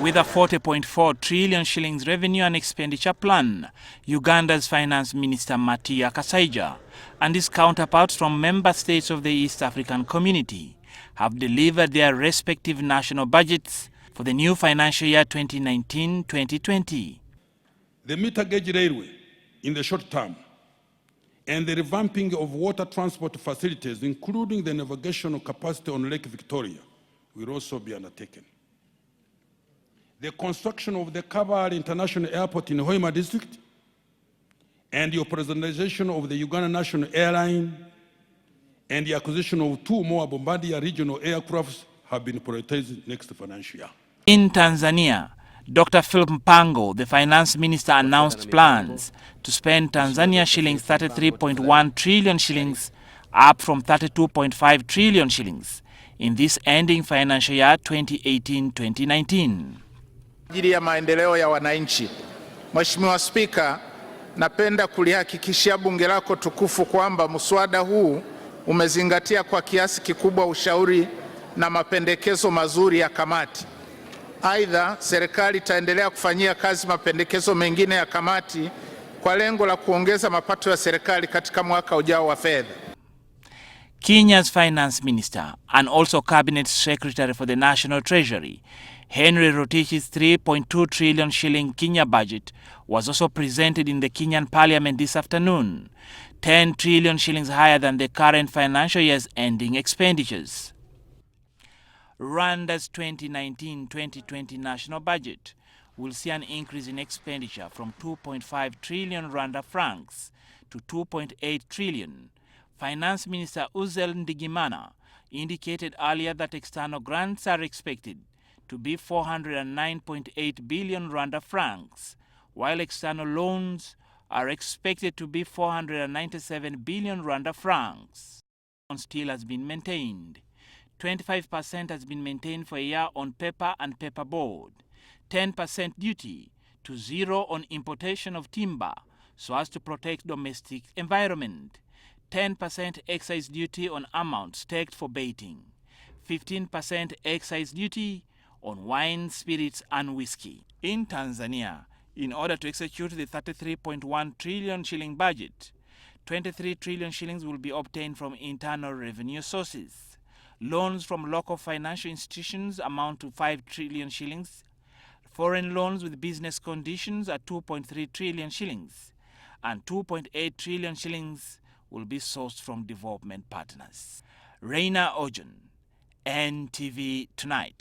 With a 40.4 trillion shillings revenue and expenditure plan, Uganda's Finance Minister Matia Kasaija and his counterparts from member states of the East African Community have delivered their respective national budgets for the new financial year 2019-2020. The meter gauge railway in the short term and the revamping of water transport facilities, including the navigational capacity on Lake Victoria, will also be undertaken. The construction of the Kabale International Airport in Hoima District and the operationalization of the Uganda National Airline and the acquisition of 2 more Bombardier regional aircrafts have been prioritized next financial year. In Tanzania, Dr. Philip Mpango, the finance minister, announced plans to spend Tanzania shillings 33.1 trillion shillings, up from 32.5 trillion shillings, in this ending financial year 2018-2019. Ajili ya maendeleo ya wananchi. Mheshimiwa Spika, napenda kulihakikishia bunge lako tukufu kwamba mswada huu umezingatia kwa kiasi kikubwa ushauri na mapendekezo mazuri ya kamati. Aidha, serikali itaendelea kufanyia kazi mapendekezo mengine ya kamati kwa lengo la kuongeza mapato ya serikali katika mwaka ujao wa fedha. Kenya's finance minister and also cabinet secretary for the National Treasury, Henry Rotich's 3.2 trillion shilling Kenya budget was also presented in the Kenyan parliament this afternoon, 10 trillion shillings higher than the current financial year's ending expenditures. Rwanda's 2019-2020 national budget will see an increase in expenditure from 2.5 trillion Rwanda francs to 2.8 trillion. Finance Minister Uzel Ndigimana indicated earlier that external grants are expected to be 409.8 billion Rwanda francs, while external loans are expected to be 497 billion Rwanda francs. Still has been maintained. 25% has been maintained for a year on paper and paperboard, 10% duty to zero on importation of timber so as to protect domestic environment, 10% excise duty on amounts tagged for baiting, 15% excise duty on wine, spirits and whiskey. In Tanzania, in order to execute the 33.1 trillion shilling budget, 23 trillion shillings will be obtained from internal revenue sources. Loans from local financial institutions amount to 5 trillion shillings. Foreign loans with business conditions are 2.3 trillion shillings. And 2.8 trillion shillings will be sourced from development partners. Reina Ojon, NTV Tonight.